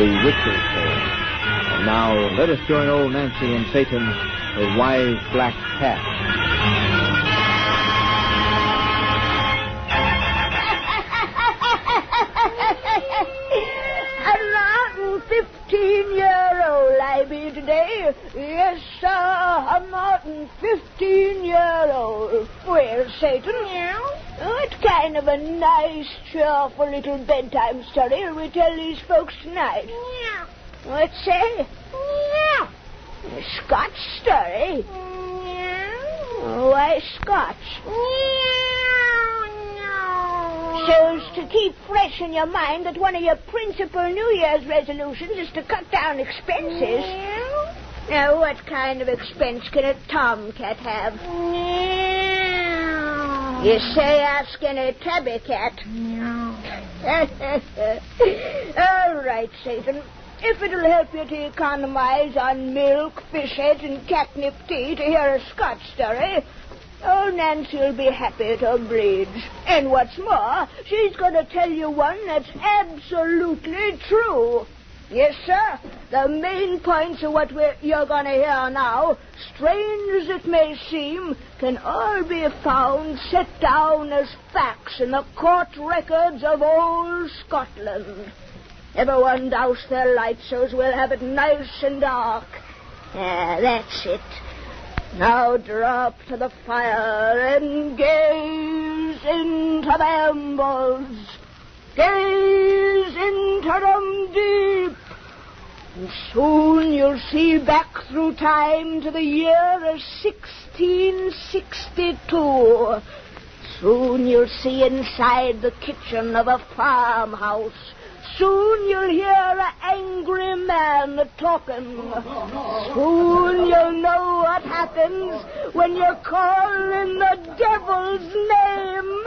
The Witch's Tale. And now let us join old Nancy and Satan, the wise black cat. 15-year-old I be today. Yes, sir, 115-year-old. Well, Satan, what kind of a nice, cheerful little bedtime story will we tell these folks tonight? What say? A Scotch story? Why Scotch? So's to keep fresh in your mind that one of your principal New Year's resolutions is to cut down expenses. Now, what kind of expense can a tomcat have? You say ask any tabby cat. All right, Satan. If it'll help you to economize on milk, fish heads, and catnip tea to hear a Scotch story, old Nancy will be happy to oblige. And what's more, she's going to tell you one that's absolutely true. Yes, sir. The main points of what you're going to hear now, strange as it may seem, can all be found set down as facts in the court records of old Scotland. Everyone douse their lights so's we'll have it nice and dark. That's it. Now drop to the fire and gaze into the embers. Gaze into them deep. And soon you'll see back through time to the year of 1662. Soon you'll see inside the kitchen of a farmhouse. Soon you'll hear an angry man a-talking. Soon you'll know what happens when you call in the devil's name.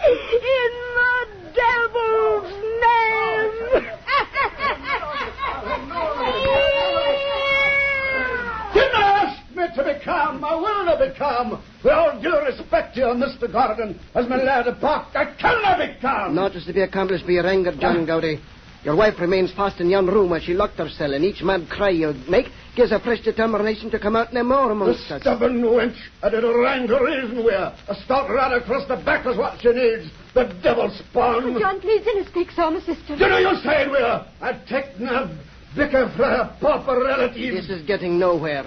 In the devil's name. Didn't ask me to be calm. I will not be calm. With all due respect to you, Mr. Gordon, as my lad of Park, I cannot be calm. Notice to be accomplished by your anger, John Gowdy. Your wife remains fast in yon room where she locked herself, and each mad cry you make gives her fresh determination to come out no more amongst us. The stubborn wench, I did a rhyme to reason with her. A stout rat across the back is what she needs. The devil spawn. Oh, John, please don't speak so, my sister. You know you saying with her. I'd take no vicar for her pauper relative. This is getting nowhere.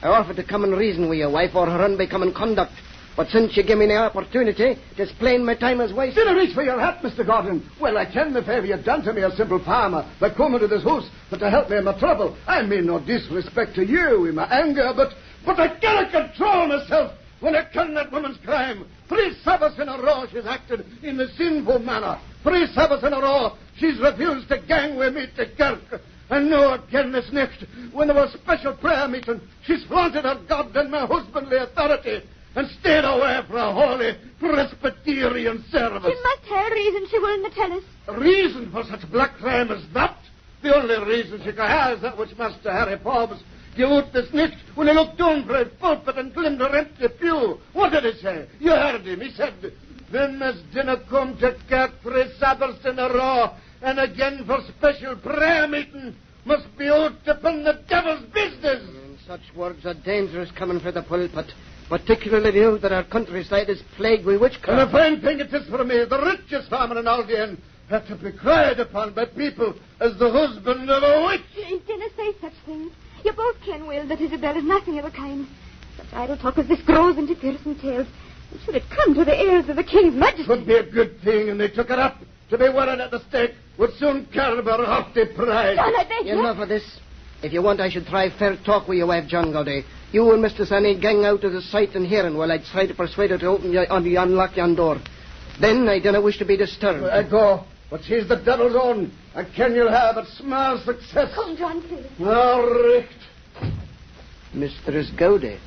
I offered to come and reason with your wife or her unbecoming conduct. But since you give me the opportunity, it's plain my time is wasted. Did I reach for your hat, Mr. Gordon? Well, I ken the favour you've done to me, a simple farmer, by coming to this house, but to help me in my trouble. I mean no disrespect to you in my anger, but I cannot control myself when I ken that woman's crime. 3 Sabbaths in a row she's acted in the sinful manner. 3 Sabbaths in a row she's refused to gang with me to kirk. And now again this next, when there was special prayer meeting, she's flaunted her God and my husbandly authority and stayed away for a holy Presbyterian service. She must have a reason she wouldn't tell us. A reason for such black crime as that? The only reason she could have is that which Master Harry Forbes gave out this night when he looked down for his pulpit and glimpsed her empty pew. What did he say? You heard him. He said, "Them as dinna come to kirk 3 Sabbaths in a row and again for special prayer meeting must be out upon the devil's business." And such words are dangerous coming from the pulpit, particularly now that our countryside is plagued with witchcraft. And a fine thing it is for me, the richest farmer in Albion, had to be cried upon by people as the husband of a witch. You didn't say such things. You both ken well that Isabel is nothing of the kind. Such idle talk as this grows into fearsome tales. And should it come to the ears of the King's Majesty... It would be a good thing, and they took it up. To be wearing at the stake would soon curb her haughty pride. John, I beg you. Enough of this. If you want, I should try fair talk with your wife, John Gowdy. You and Mr. Sanny gang out of the sight and hearing while I try to persuade her to unlock yon door. Then I don't wish to be disturbed. I go, but she's the devil's own, and Ken you'll have a small success. Come, John, please. All right. Mistress Gowdy,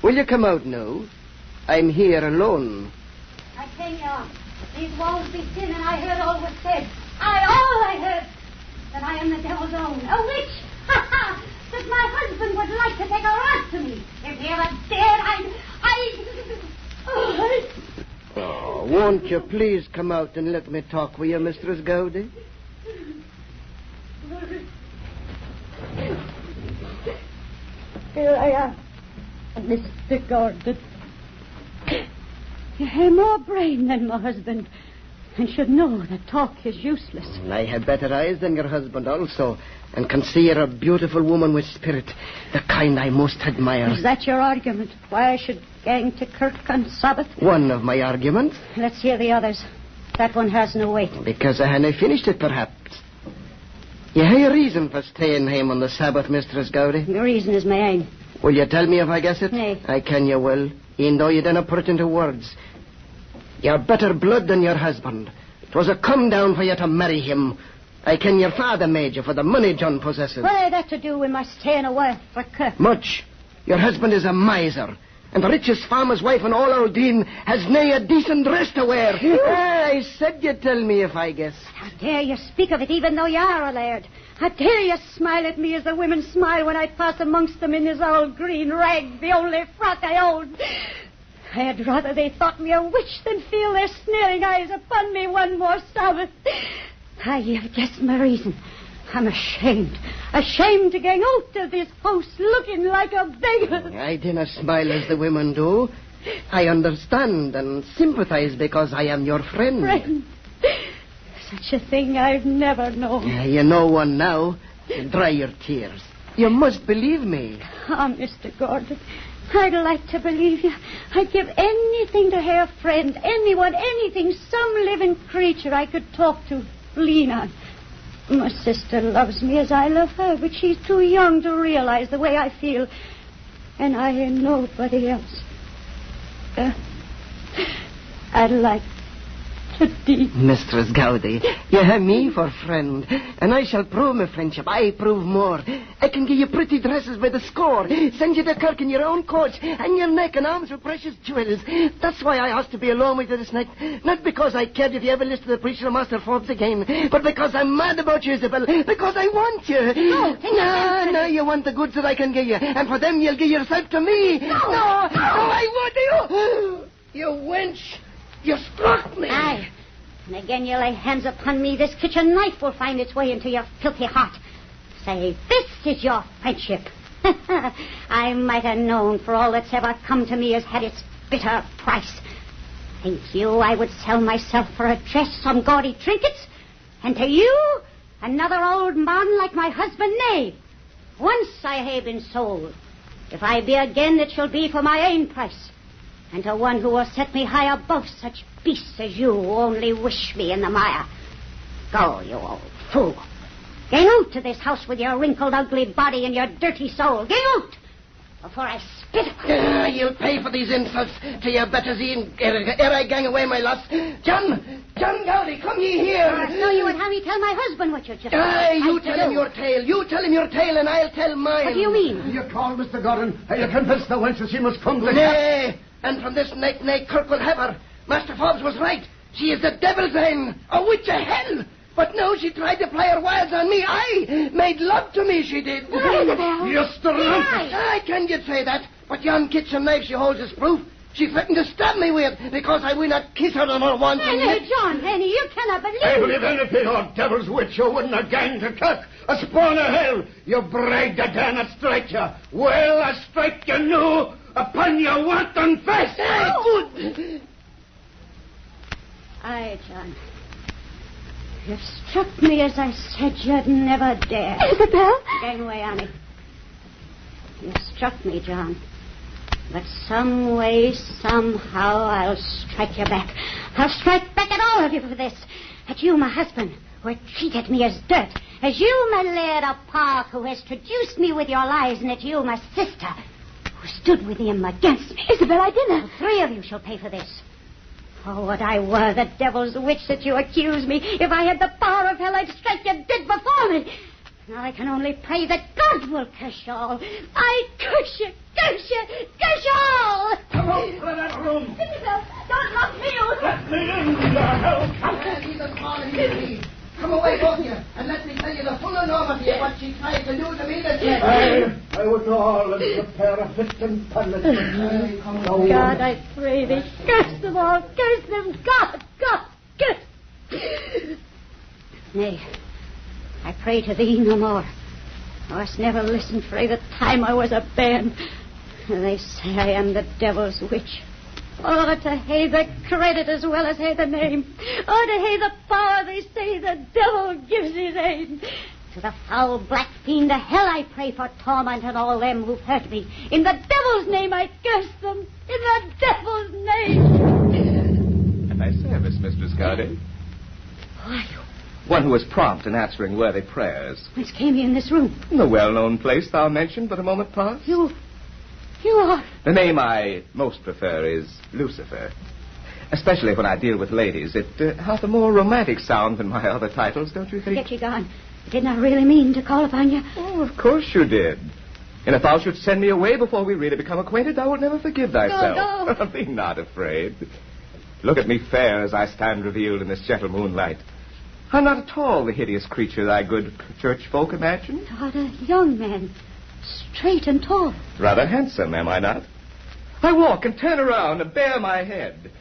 will you come out now? I'm here alone. I tell you, these walls be thin, and I heard all was said. I heard that I am the devil's own, a witch. Ha ha! That my husband would like to take a rod to me. If he ever dared, Oh, won't you please come out and let me talk with you, Mistress Gowdy? here I am. Mr. Gordon. You have more brain than my husband, and should know that talk is useless. I have better eyes than your husband also, and can see you're a beautiful woman with spirit, the kind I most admire. Is that your argument? Why I should gang to Kirk on Sabbath? One of my arguments. Let's hear the others. That one has no weight. Because I hadn't finished it, perhaps. You have a reason for staying home on the Sabbath, Mistress Gowdy. The reason is my ain. Will you tell me if I guess it? Nay. I can you will, even though you didn't put it into words. You're better blood than your husband. It was a come down for you to marry him. I ken your father made you for the money John possesses. What had that to do with my staying away for Kirk? Much. Your husband is a miser. And the richest farmer's wife in all Aldine has nae a decent dress to wear. I said you'd tell me if I guess. How dare you speak of it even though you are a laird? How dare you smile at me as the women smile when I pass amongst them in this old green rag, the only frock I own? I had rather they thought me a witch than feel their sneering eyes upon me one more Sabbath. You've guessed my reason. I'm ashamed. Ashamed to gang out of this house looking like a beggar. I dinna smile as the women do. I understand and sympathize because I am your friend. Friend? Such a thing I've never known. You know one now. Dry your tears. You must believe me. Ah, Mr. Gordon, I'd like to believe you. I'd give anything to have a friend, anyone, anything, some living creature I could talk to, lean on. My sister loves me as I love her, but she's too young to realize the way I feel. And I ain't nobody else. I'd like to be... Mistress Gowdy, you have me for friend, and I shall prove my friendship. I prove more. I can give you pretty dresses by the score, send you to Kirk in your own coach, and your neck and arms with precious jewels. That's why I asked to be alone with you this night. Not because I cared if you ever listen to the preacher or Master Forbes again, but because I'm mad about you, Isabel, because I want you. No, you want the goods that I can give you, and for them you'll give yourself to me. No, I want you. You wench. You struck me. Aye. And again you lay hands upon me, this kitchen knife will find its way into your filthy heart. Say, this is your friendship. I might have known, for all that's ever come to me has had its bitter price. Think you I would sell myself for a dress, some gaudy trinkets? And to you, another old man like my husband? Nay. Once I have been sold. If I be again, it shall be for my own price. And to one who will set me high above such beasts as you who only wish me in the mire. Go, you old fool. Get out to this house with your wrinkled, ugly body and your dirty soul. Get out before I spit upon you. You'll pay for these insults to your betters ere I gang away, my lass. John Gowdy, come ye here. So you would have me tell my husband what you just Aye, you tell him your tale. You tell him your tale, and I'll tell mine. What do you mean? You call, Mr. Gordon. Are you convinced the wench that she must come to Nay, and from this night, Kirk will have her. Master Forbes was right. She is the devil's hen, a witch of hell. But no, she tried to play her wiles on me. I made love to me, she did. Isabel. You strumpet. I can you say that, but yon kitchen knife she holds is proof. She threatened to stab me with it because I will not kiss her on her wanton Nay, lips. John, Henny, you cannot believe I believe anything, oh devil's witch, you wouldn't have gang to Kirk. A spawn of hell. You bragged I dare not strike you. Well, I strike you now upon your wanton face. Good. Aye, John. You struck me as I said you'd never dare. Isabel? Gang away, Annie. You struck me, John. But some way, somehow, I'll strike you back. I'll strike back at all of you for this. At you, my husband, who had treated me as dirt. As you, my laird of Park, who has traduced me with your lies. And at you, my sister, who stood with him against me. Isabel, I didn't. The three of you shall pay for this. Oh, what I were, the devil's witch that you accuse me. If I had the power of hell, I'd strike you dead before me. Now I can only pray that God will curse you all. I curse you, curse you, curse you all. Come out of that room. Isabel, don't lock me out. Let me in, you hell. He's a calling me. Come away, both of you, and let me tell you the full enormity of what she tried to do to me this year. I would all prepare a fit and punishment. God, I pray thee, curse them all, curse them, God, curse. Nay, I pray to thee no more. I was never listened frae the time I was a bairn. They say I am the devil's witch. Oh, to hae the credit as well as hae the name. Oh, to hae the power they say the devil gives his aid. To the foul black fiend of hell I pray for torment and all them who've hurt me. In the devil's name I curse them. In the devil's name. At thy service, Mistress Gardy. Who are you? One who is prompt in answering worthy prayers. Whence came you in this room? In the well-known place thou mentioned but a moment past. You are... The name I most prefer is Lucifer. Especially when I deal with ladies. It hath a more romantic sound than my other titles, don't you think? Get you gone. I did not really mean to call upon you. Oh, of course you did. And if thou should send me away before we really become acquainted, thou wilt never forgive thyself. No. Be not afraid. Look at me fair as I stand revealed in this gentle moonlight. I'm not at all the hideous creature thy good church folk imagine. Not a young man, straight and tall. Rather handsome, am I not? I walk and turn around and bare my head.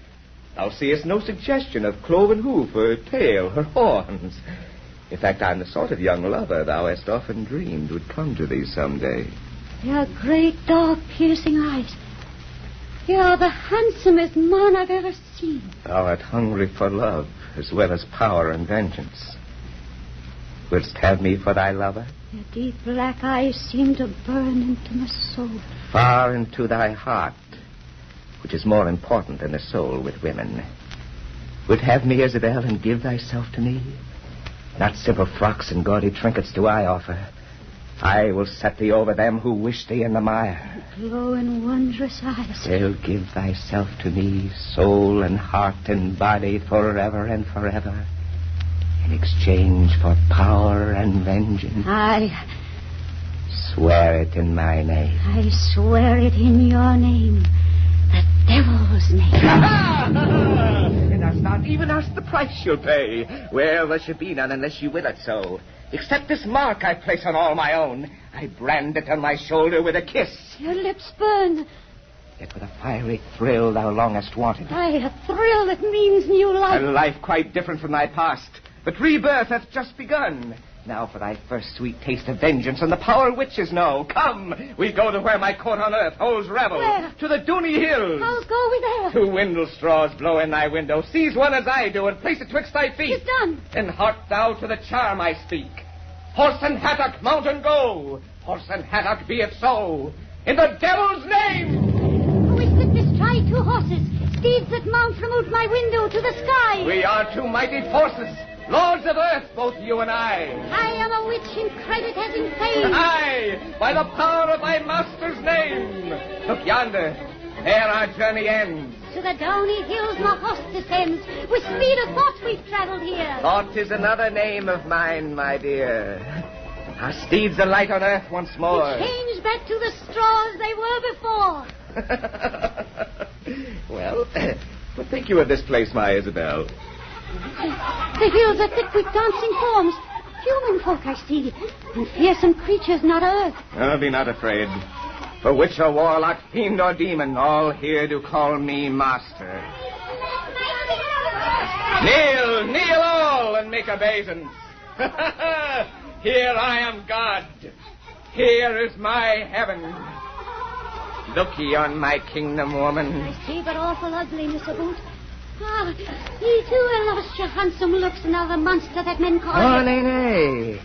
Thou seest no suggestion of cloven hoof or tail or horns. In fact, I'm the sort of young lover thou hast often dreamed would come to thee someday. Your great dark piercing eyes. You're the handsomest man I've ever seen. Thou art hungry for love as well as power and vengeance. Wouldst have me for thy lover? Your deep black eyes seem to burn into my soul. Far into thy heart, which is more important than the soul with women. Would have me, Isabel, and give thyself to me? Not simple frocks and gaudy trinkets do I offer. I will set thee over them who wish thee in the mire. Glowing, wondrous eyes. Still give thyself to me, soul and heart and body, forever and forever, in exchange for power and vengeance. I Swear it in my name. I swear it in your name. The devil's name. And dost not even ask the price you'll pay. Well, there should be none unless you will it so. Except this mark I place on all my own. I brand it on my shoulder with a kiss. Your lips burn. Yet with a fiery thrill thou longest wanted. Aye, a thrill that means new life. A life quite different from thy past. But rebirth hath just begun. Now for thy first sweet taste of vengeance and the power witches know. Come, we go to where my court on earth holds revel. Where? To the Dooney Hills. How go we there? Two windle straws blow in thy window. Seize one as I do and place it twixt thy feet. It's done. Then hark thou to the charm I speak. Horse and hattock, mount and go. Horse and hattock, be it so. In the devil's name. Who is that bestride two horses? Steeds that mount from out my window to the sky. We are two mighty forces. Lords of earth, both you and I. I am a witch in credit as in fame. Aye, by the power of thy master's name. Look yonder. There our journey ends. To the Downey Hills my horse descends. With speed of thought we've travelled here. Thought is another name of mine, my dear. Our steeds alight on earth once more. Change back to the straws they were before. Well, what think you of this place, my Isabel? The hills are thick with dancing forms. Human folk, I see. And fearsome creatures not earth. Oh, be not afraid. For witch or warlock, fiend or demon, all here do call me master. Kneel all, and make obeisance. Here I am God. Here is my heaven. Look ye on my kingdom, woman. I see but awful ugliness about. Ah, ye too have lost your handsome looks and are the monster that men call Oh, you. nay.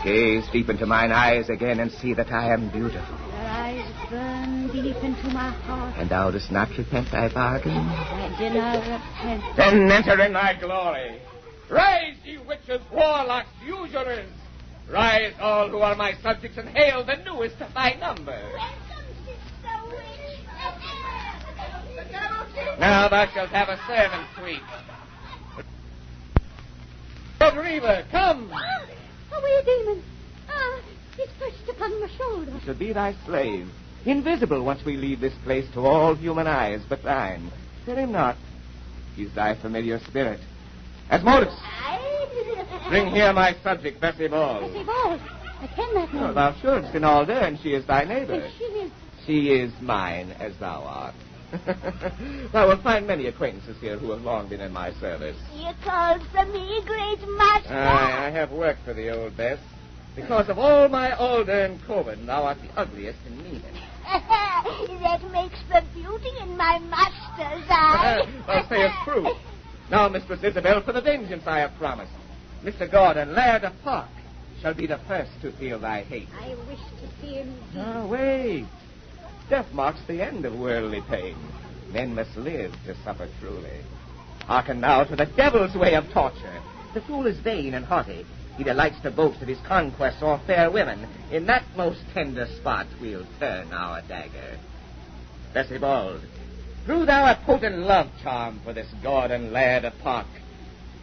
Gaze deep into mine eyes again and see that I am beautiful. Your eyes burn deep into my heart. And thou dost not repent thy bargain? I do not repent. Then enter in thy glory. Rise, ye witches, warlocks, usurers. Rise, all who are my subjects, and hail the newest of thy number. Now thou shalt have a servant sweet. Lord Reaver, come. Away, demon. Ah, he's perched upon my shoulder. He shall be thy slave, invisible once we leave this place to all human eyes but thine. Fear him not. He's thy familiar spirit. Asmodeus, bring here my subject, Bessie Ball. Bessie Ball. I ken that Oh, name. thou shouldst in all and she is thy neighbor. And she is... She is mine, as thou art. Thou wilt find many acquaintances here who have long been in my service. You called for me, great master. I have work for the old Bess. Because of all my Alder and Corbin, thou art the ugliest and meanest. That makes the beauty in my master's eye. Thou sayest true. Now, Mistress Isabel, for the vengeance I have promised. Mr. Gordon, Laird of Park, shall be the first to feel thy hate. I wish to see him. Now, wait. Death marks the end of worldly pain. Men must live to suffer truly. Hearken now to the devil's way of torture. The fool is vain and haughty. He delights to boast of his conquests o'er fair women. In that most tender spot we'll turn our dagger. Bessie Bald, drew thou a potent love charm for this Gordon Laird of Park.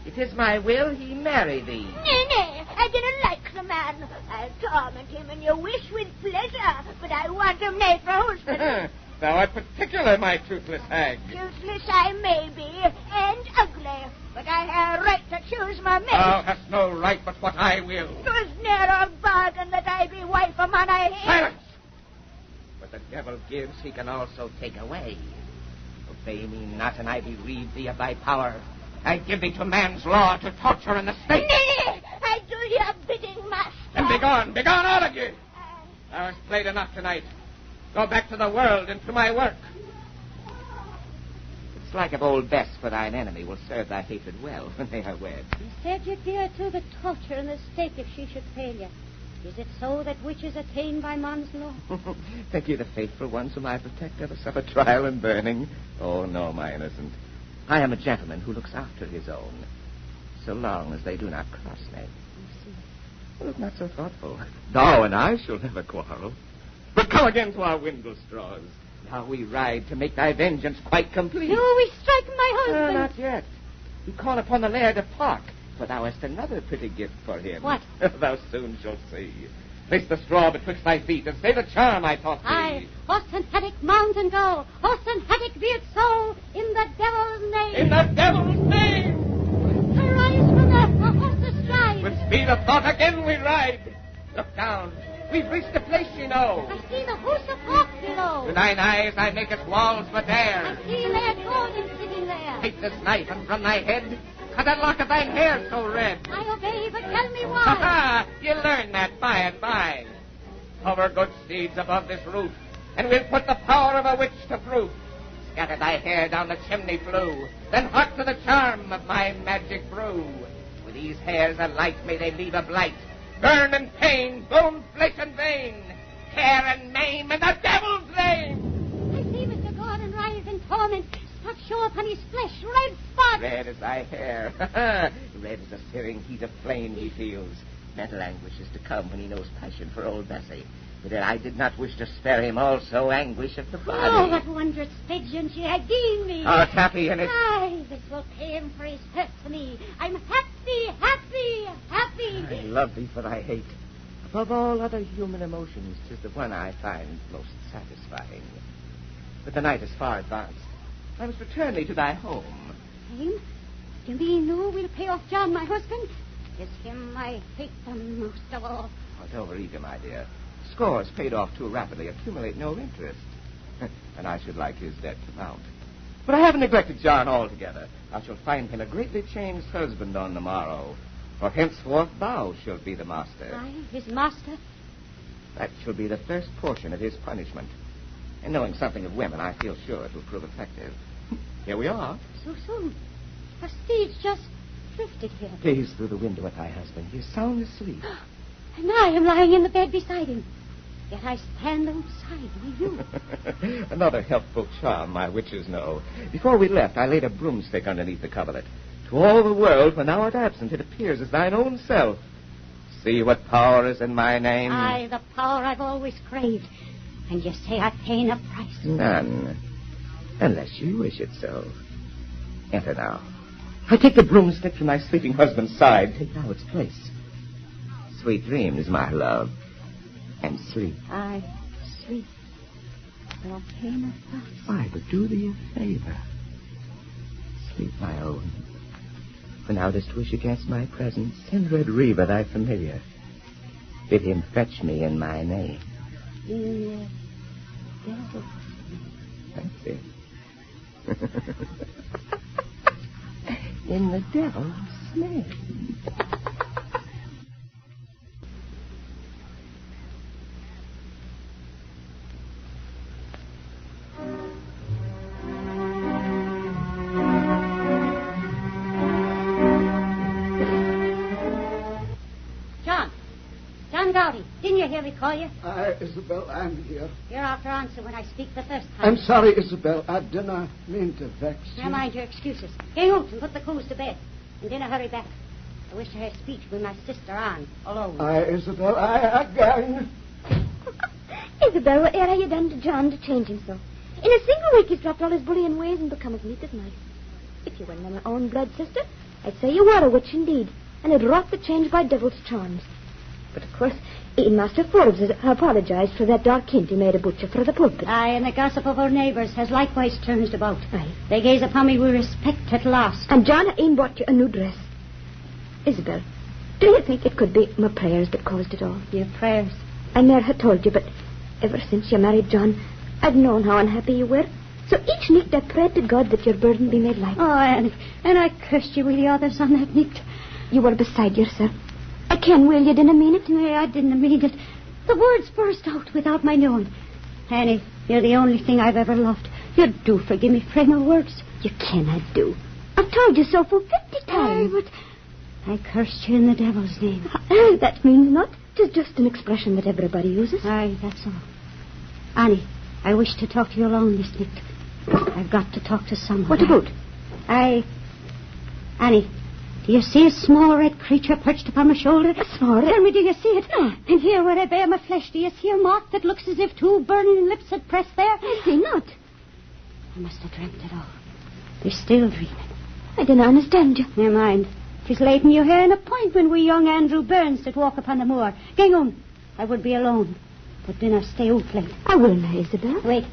It is my will he marry thee. Nay, I didn't like the man. I'll torment him in your wish with pleasure, but I want him made for husband. Thou art particular, my toothless hag. Toothless I may be, and ugly, but I have a right to choose my mate. Thou hast no right but what I will. 'Twas ne'er a bargain that I be wife of man I hate. Silence! What the devil gives, he can also take away. Obey me not, and I bereave thee of thy power. I give thee to man's law to torture in the stake. Nay, I do your bidding, master. Then begone all of you. Thou hast played enough tonight. Go back to the world and to my work. It's like of old Bess, for thine enemy will serve thy hatred well when they are wed. You said you'd be her to the torture and the stake if she should fail you. Is it so that witches attain by man's law? Think ye the faithful ones whom I protect ever suffer trial and burning? Oh, no, my innocent. I am a gentleman who looks after his own, so long as they do not cross me. Look not so thoughtful. Thou and I shall never quarrel. But come again to our windle straws. Now we ride to make thy vengeance quite complete. No, we strike my husband. Not yet. We call upon the Laird of Park, for thou hast another pretty gift for him. What? Thou soon shalt see. Place the straw betwixt thy feet and say the charm I taught thee. Aye, horse and haddock, mount and go. Horse and haddock, be it so, in the devil's name. In the devil's name! Arise from earth, our horses stride. With speed of thought again we ride. Look down. We've reached the place you know. I see the house of hawk below. To thine eyes I make its walls but bare. I see Laird Gordon sitting there. Take this knife and from thy head cut that lock of thine hair so red. I obey, but tell me Ha why. ha! You learn that by and by. Cover good steeds above this roof, and we'll put the power of a witch to proof. Scatter thy hair down the chimney flue, then hark to the charm of my magic brew. With these hairs alight may they leave a blight. Burn and pain, bone, flesh, and vein. Care and maim in the devil's name. I see Mr. Gordon rise in torment. Spots show upon his flesh, red spots. Red as thy hair. Red as the searing heat of flame he feels. Mental anguish is to come when he knows passion for old Bessie. But yet I did not wish to spare him also anguish of the body. Oh, what wondrous vengeance ye had deemed me. Art happy in it? Aye, this will pay him for his hurt to me. I'm happy, happy, happy. I love thee for thy hate. Above all other human emotions, 'tis the one I find most satisfying. But the night is far advanced. I must return thee to thy home. Him? You mean no, we'll pay off John, my husband? It's him I hate the most of all. Oh, don't worry, my dear. Scores paid off too rapidly accumulate no interest. And I should like his debt to mount. But I haven't neglected John altogether. I shall find him a greatly changed husband on the morrow. For henceforth thou shalt be the master. I, his master? That shall be the first portion of his punishment. And knowing something of women, I feel sure it will prove effective. Here we are. So soon. Our steeds just drifted here. Gaze through the window at thy husband. He is sound asleep. And I am lying in the bed beside him. Yet I stand outside with you. Another helpful charm my witches know. Before we left, I laid a broomstick underneath the coverlet. To all the world, when thou art absent, it appears as thine own self. See what power is in my name. Aye, the power I've always craved. And you say I pay a price. None. Unless you wish it so. Enter now. I take the broomstick from thy sleeping husband's side. Take thou its place. Sweet dreams, my love. And sleep. Aye, sleep. Nor pain or fuss. Why, but do thee a favor. Sleep, my own. When thou dost wish against my presence, send Red Reva thy familiar. Bid him fetch me in my name. In the devil's That's it. In the devil's name. Gowdy, didn't you hear me call you? Isabel, I'm here. You're after answer when I speak the first time. I'm sorry, Isabel. I did not mean to vex you. Never mind your excuses. Get out and put the coos to bed. And then hurry back. I wish to have speech with my sister Anne, alone. Isabel, again. Isabel, what have you done to John to change him so? In a single week he's dropped all his bullying ways and become as meek as mice. If you weren't my own blood sister, I'd say you were a witch indeed, and had wrought the change by devil's charms. But, of course, even Master Forbes has apologized for that dark hint he made a butcher for the pulpit. Aye, and the gossip of our neighbours has likewise turned about. Aye. They gaze upon me with respect at last. And John ain't bought you a new dress. Isabel, do you think it could be my prayers that caused it all? Your prayers. I never had told you, but ever since you married John, I've known how unhappy you were. So each night I prayed to God that your burden be made light. Oh, Annie, and I cursed you with the others on that night. You were beside yourself. I can, Will, you didn't mean it? Nay, I didn't mean it. The words burst out without my knowing. Annie, you're the only thing I've ever loved. You do forgive me for my words. You cannot do. I've told you so for 50 times. Aye, but I cursed you in the devil's name. That means not. 'Tis just an expression that everybody uses. Aye, that's all. Annie, I wish to talk to you alone this night. I've got to talk to someone. What about? Annie, do you see a small red creature perched upon my shoulder? A small red? Tell me, do you see it? No. And here where I bear my flesh, do you see a mark that looks as if two burning lips had pressed there? I see not. I must have dreamt it all. You're still dreaming. I didn't understand you. Never mind. 'Tis late and you hear an appointment with young Andrew Burns that walk upon the moor. Gang on. I would be alone. But dinner stay out late. I will now, Isabel. Wait.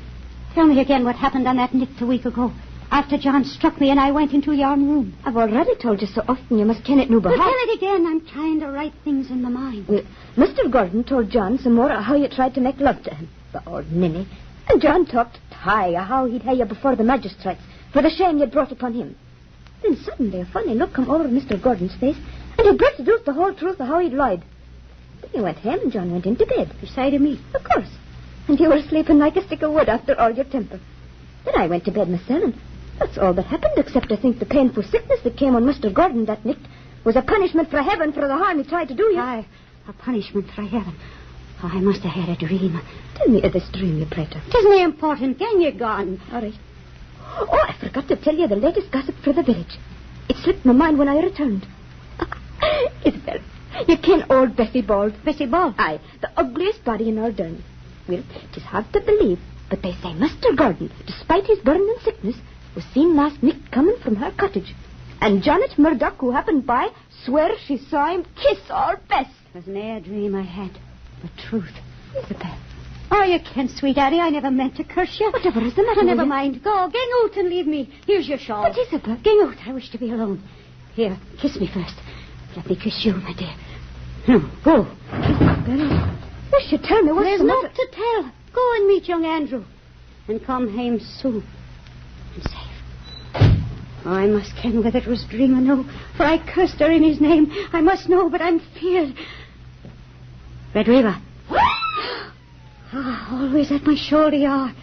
Tell me again what happened on that night a week ago. After John struck me and I went into your room. I've already told you so often you must ken it no Well, behalf. tell it again. I'm trying to write things in my mind. Well, Mr. Gordon told John some more of how you tried to make love to him. The old ninny. And John talked high of how he'd have you before the magistrates for the shame you'd brought upon him. Then suddenly a funny look come over Mr. Gordon's face, and he blurted out the whole truth of how he'd lied. Then he went home and John went into bed. Beside of me. Of course. And you were sleeping like a stick of wood after all your temper. Then I went to bed myself, and that's all that happened, except I think the painful sickness that came on Mr. Gordon that night was a punishment from heaven for the harm he tried to do you. Aye, a punishment from heaven. Oh, I must have had a dream. Tell me of this dream, you prater. It isn't important. Then you're gone. All right. Oh, I forgot to tell you the latest gossip for the village. It slipped my mind when I returned. Isabel, you ken old Bessie Bald. Bessie Bald? Aye, the ugliest body in our Dern. Well, it is hard to believe, but they say Mr. Gordon, despite his burn and sickness, was seen last night coming from her cottage. And Janet Murdoch, who happened by, swears she saw him kiss our Bess. It was nae a dream I had, but truth. Isabel. Oh, you can't, sweet Addie. I never meant to curse you. Whatever is the matter? Never mind. Go, gang out and leave me. Here's your shawl. But Isabel. Gang out. I wish to be alone. Here, kiss me first. Let me kiss you, my dear. No, go. Isabel, you should tell me what's There's the naught matter. to tell. Go and meet young Andrew. And come home soon. And safe. Oh, I must ken whether it was dream or no, for I cursed her in his name. I must know, but I'm feared. Red River. Always at my shoulder you are.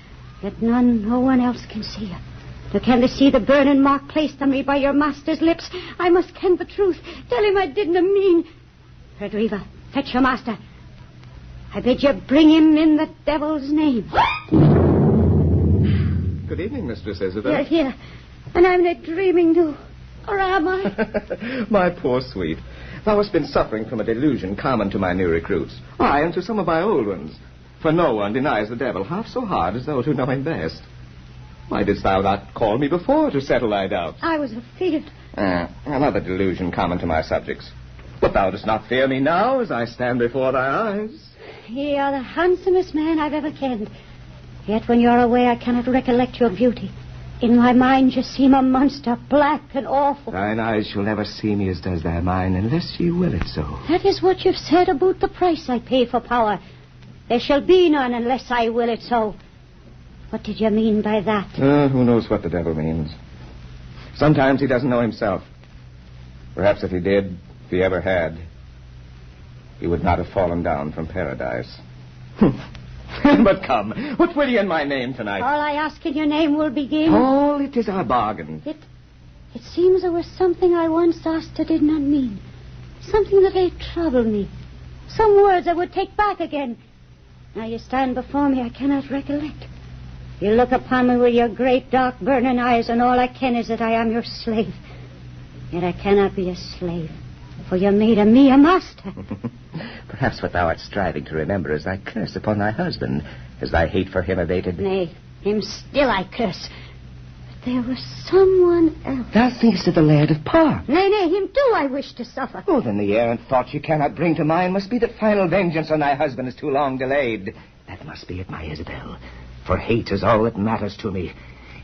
Yet no one else can see you. Now can they see the burning mark placed on me by your master's lips? I must ken the truth. Tell him I didn't mean. Red Reaver, fetch your master. I bid you bring him in the devil's name. Good evening, Mistress Isabel. You're here. And I'm not dreaming, too. Or am I? My poor sweet. Thou hast been suffering from a delusion common to my new recruits. Aye, and to some of my old ones. For no one denies the devil half so hard as those who know him best. Why didst thou not call me before to settle thy doubts? I was afraid. Another delusion common to my subjects. But thou dost not fear me now as I stand before thy eyes. Ye are the handsomest man I've ever kenned. Yet when you're away, I cannot recollect your beauty. In my mind, you seem a monster, black and awful. Thine eyes shall never see me as does thy mind, unless ye will it so. That is what you've said about the price I pay for power. There shall be none unless I will it so. What did you mean by that? Who knows what the devil means? Sometimes he doesn't know himself. Perhaps if he did, if he ever had, he would not have fallen down from paradise. But come, what will ye in my name tonight? All I ask in your name will be gained. All it is our bargain. It seems there was something I once asked I did not mean. Something that may trouble me. Some words I would take back again. Now you stand before me, I cannot recollect. You look upon me with your great, dark, burning eyes, and all I ken is that I am your slave. Yet I cannot be a slave, for you made of me a master. Perhaps what thou art striving to remember is thy curse upon thy husband, as thy hate for him abated. Nay, him still I curse. But there was someone else. Thou thinkest of the Laird of Par. Nay, him do I wish to suffer. Oh, then the errant thought you cannot bring to mind must be that final vengeance on thy husband is too long delayed. That must be it, my Isabel. For hate is all that matters to me.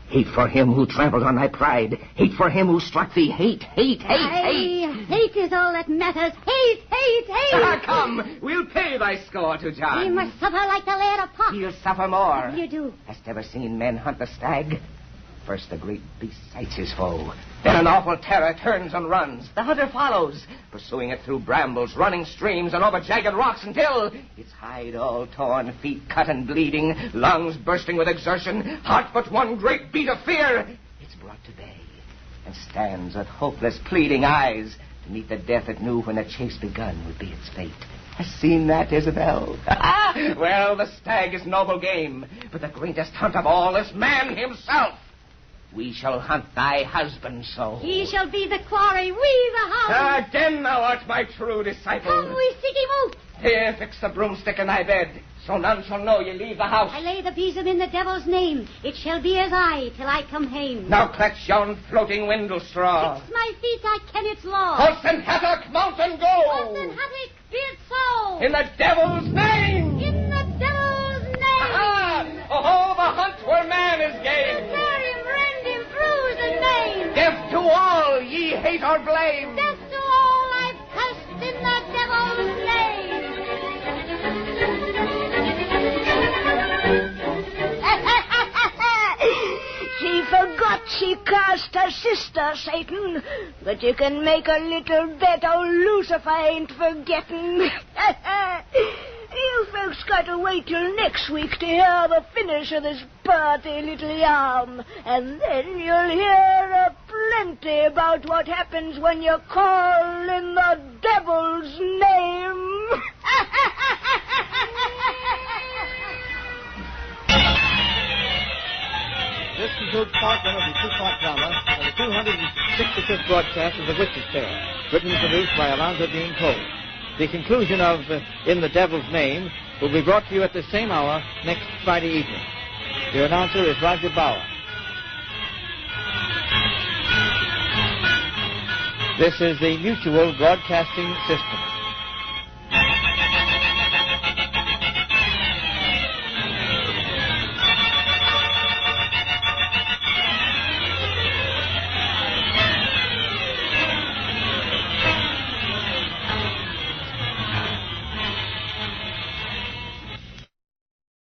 Hate for him who trampled on thy pride. Hate for him who struck thee. Hate. Aye, hate is all that matters. Hate. Ah, come, we'll pay thy score to John. He must suffer like the Laird of Par. He'll suffer more. What will you do? Hast ever seen men hunt the stag? First the great beast sights his foe. Then an awful terror turns and runs. The hunter follows, pursuing it through brambles, running streams, and over jagged rocks until its hide all torn, feet cut and bleeding, lungs bursting with exertion, heart but one great beat of fear. It's brought to bay and stands with hopeless, pleading eyes to meet the death it knew when the chase begun would be its fate. Hast seen that, Isabel? Well, the stag is noble game, but the greatest hunt of all is man himself. We shall hunt thy husband so. He shall be the quarry, we the hound. Again thou art my true disciple. Come, we seek him out. Here, fix the broomstick in thy bed, so none shall know ye leave the house. I lay the besom in the devil's name. It shall be as I till I come hame. Now clutch yon floating windle straw. Fix my feet, I ken its law. Horse and hattock, mount and go. Horse and hattock, be it so. In the devil's name. In the devil's name. Aha! Oh, the hunt where man is game. Tear him, rend him, bruise and maim. Death to all ye hate or blame. Death to all I've cursed in the devil's name. She forgot she cast her sister, Satan. But you can make a little bet old Lucifer ain't forgetting. You folks got to wait till next week to hear the finish of this party little yarn. And then you'll hear plenty about what happens when you call in the devil's name. This concludes part one of the two-part drama of the 265th broadcast of The Witch's Tale, written and produced by Alonzo Dean Cole. The conclusion of In the Devil's Name will be brought to you at the same hour next Friday evening. Your announcer is Roger Bauer. This is the Mutual Broadcasting System.